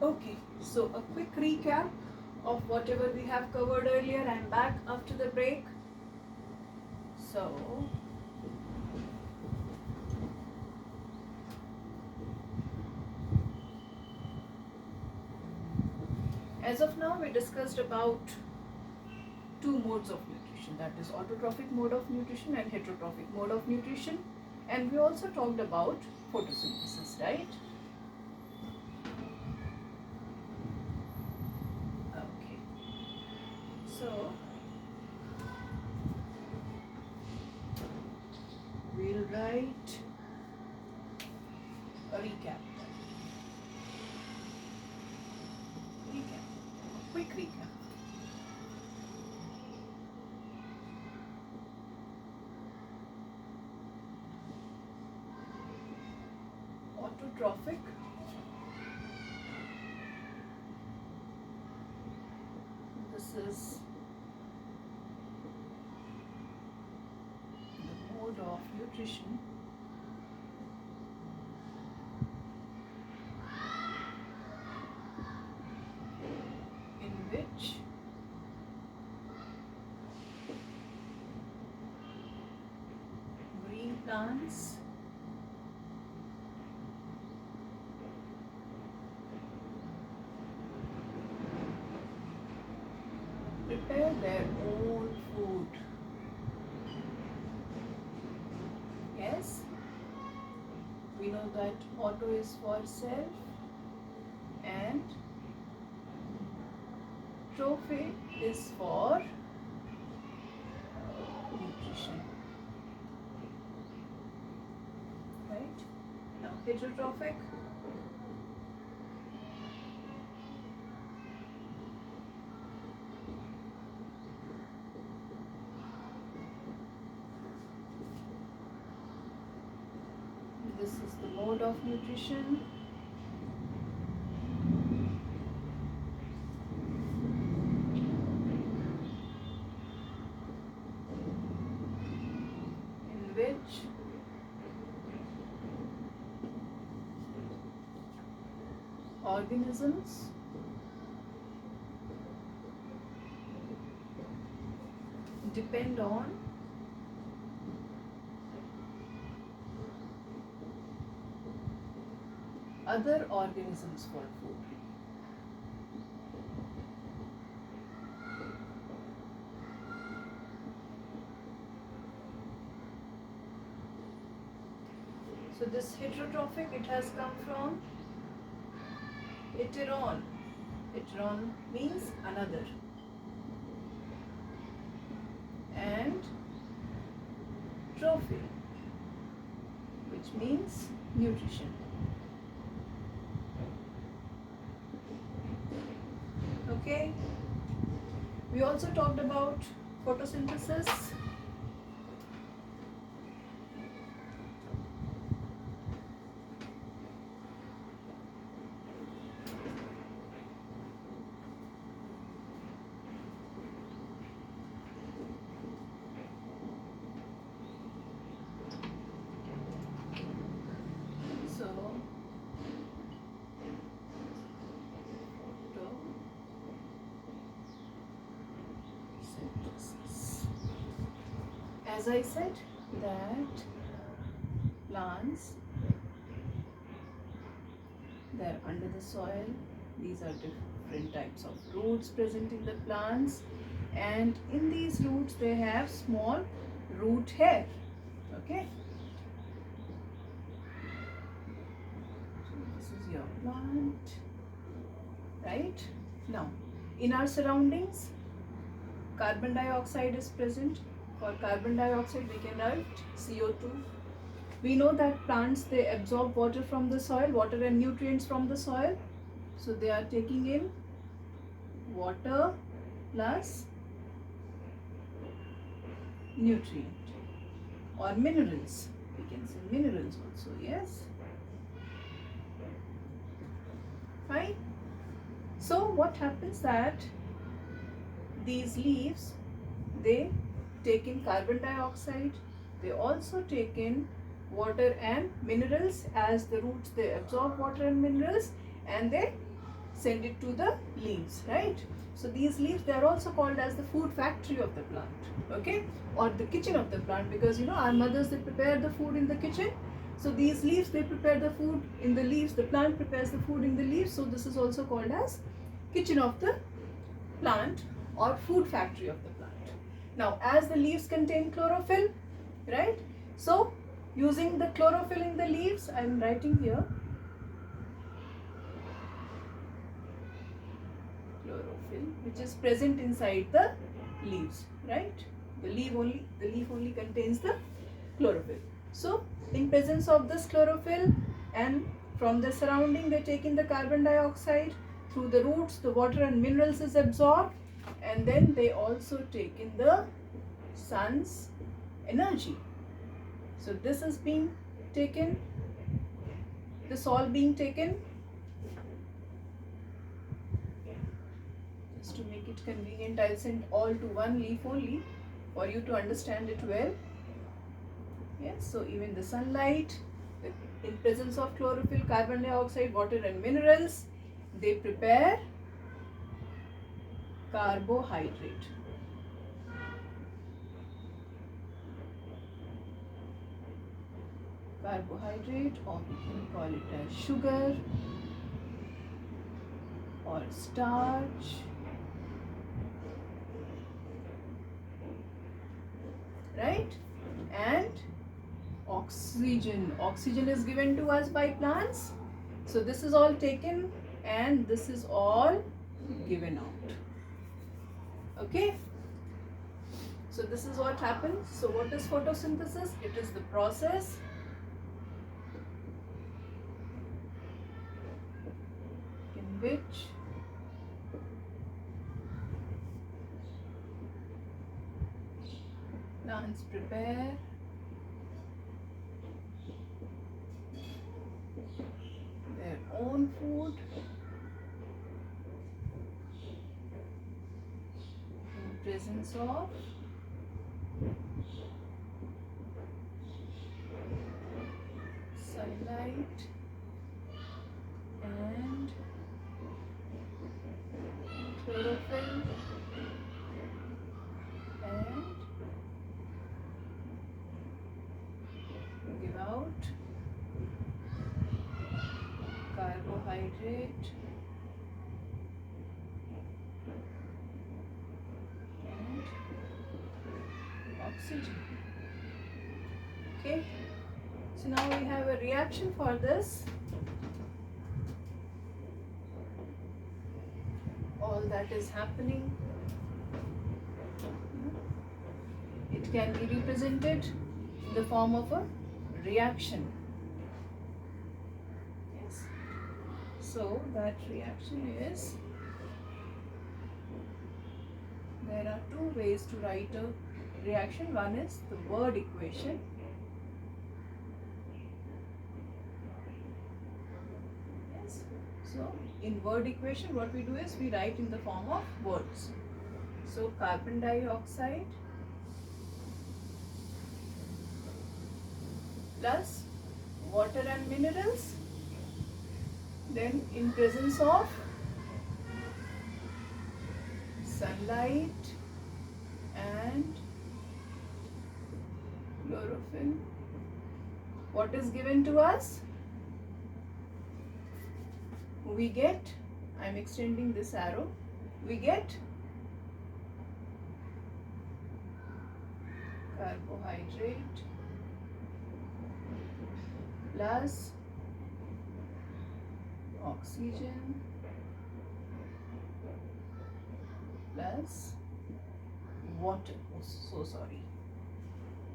Okay, so a quick recap of whatever we have covered earlier. I'm back after the break. So, as of now, we discussed about two modes of nutrition, that is autotrophic mode of nutrition and heterotrophic mode of nutrition, and we also talked about photosynthesis, right? Okay, so we'll write a quick recap. Autotrophic, this is the mode of nutrition in which green plants prepare their own food. Yes, we know that auto is for self and trophy is for nutrition, right? Now heterotrophic, this is the mode of nutrition in which organisms depend on other organisms for food. So this heterotrophic, it has come from heteron. Heteron means another, and trophy, which means nutrition. Okay, we also talked about photosynthesis. So photosynthesis, as I said, that plants, they're under the soil. These are different types of roots present in the plants, and in these roots they have small root hair. Okay, so this is your plant, right? Now in our surroundings, carbon dioxide is present. For carbon dioxide we can write CO2. We know that plants, they absorb water from the soil, water and nutrients from the soil. So they are taking in water plus nutrient or minerals. We can say minerals also, yes. Fine. So what happens that these leaves, they take in carbon dioxide, they also take in water and minerals. As the roots, they absorb water and minerals and they send it to the leaves, right? So these leaves, they are also called as the food factory of the plant, okay, or the kitchen of the plant, because you know our mothers, they prepare the food in the kitchen. So these leaves, they prepare the food in the leaves, the plant prepares the food in the leaves. So this is also called as kitchen of the plant or food factory of the plant. Now as the leaves contain chlorophyll, right, so using the chlorophyll in the leaves, I am writing here chlorophyll, which is present inside the leaves, right? The leaf only contains the chlorophyll. So in presence of this chlorophyll, and from the surrounding they take in the carbon dioxide, through the roots the water and minerals is absorbed, and then they also take in the sun's energy. So this is being taken, this all being taken. Just to make it convenient, I'll send all to one leaf only for you to understand it well. Yes, so even the sunlight, in presence of chlorophyll, carbon dioxide, water and minerals, they prepare carbohydrate. Carbohydrate, or we can call it as sugar or starch, right? And oxygen. Oxygen is given to us by plants. So this is all taken and this is all given out. Okay. So this is what happens. So what is photosynthesis? It is the process in which plants prepare their own food in presence of sunlight and chlorophyll and give out carbohydrate and oxygen. Okay, so now we have a reaction for this. All that is happening, it can be represented in the form of a reaction. Yes. So that reaction is, there are two ways to write a reaction. One is the word equation. Yes. So in word equation, what we do is we write in the form of words. So carbon dioxide plus water and minerals, then in presence of sunlight and chlorophyll, what is given to us? We get, I am extending this arrow, we get carbohydrate plus oxygen plus water. Oh, so sorry.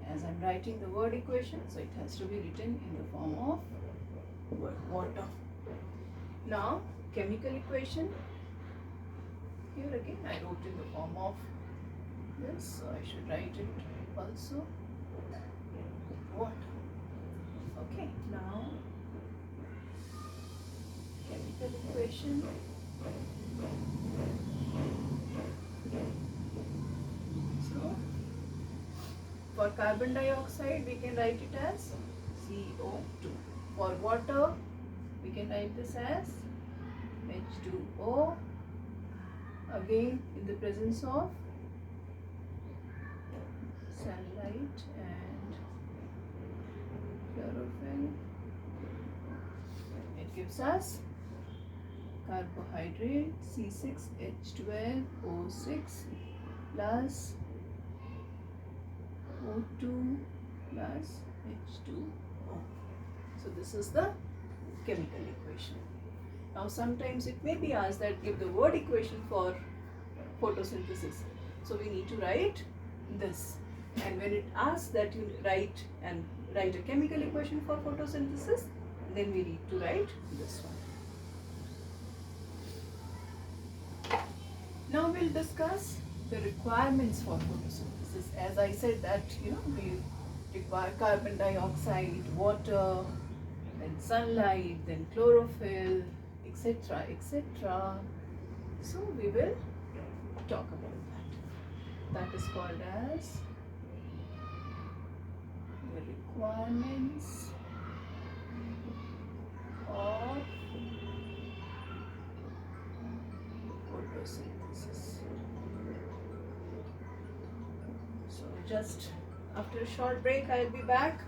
As I'm writing the word equation, so it has to be written in the form of water. Now, chemical equation. Here again, I wrote in the form of this, so I should write it also water. Okay, now chemical equation. So for carbon dioxide, we can write it as CO2. For water, we can write this as H2O, again in the presence of sunlight and chlorophyll. It gives us carbohydrate C6H12O6 plus O2 plus H2O. So this is the chemical equation. Now sometimes it may be asked that give the word equation for photosynthesis. So we need to write this. And when it asks that you write a chemical equation for photosynthesis, then we need to write this one. Now we'll discuss the requirements for photosynthesis. As I said that we require carbon dioxide, water, then sunlight, then chlorophyll, etc., etc. So we will talk about that. That is called as the requirements of photosynthesis. So just after a short break, I'll be back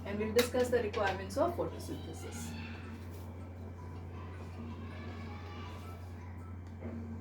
and we'll discuss the requirements of photosynthesis.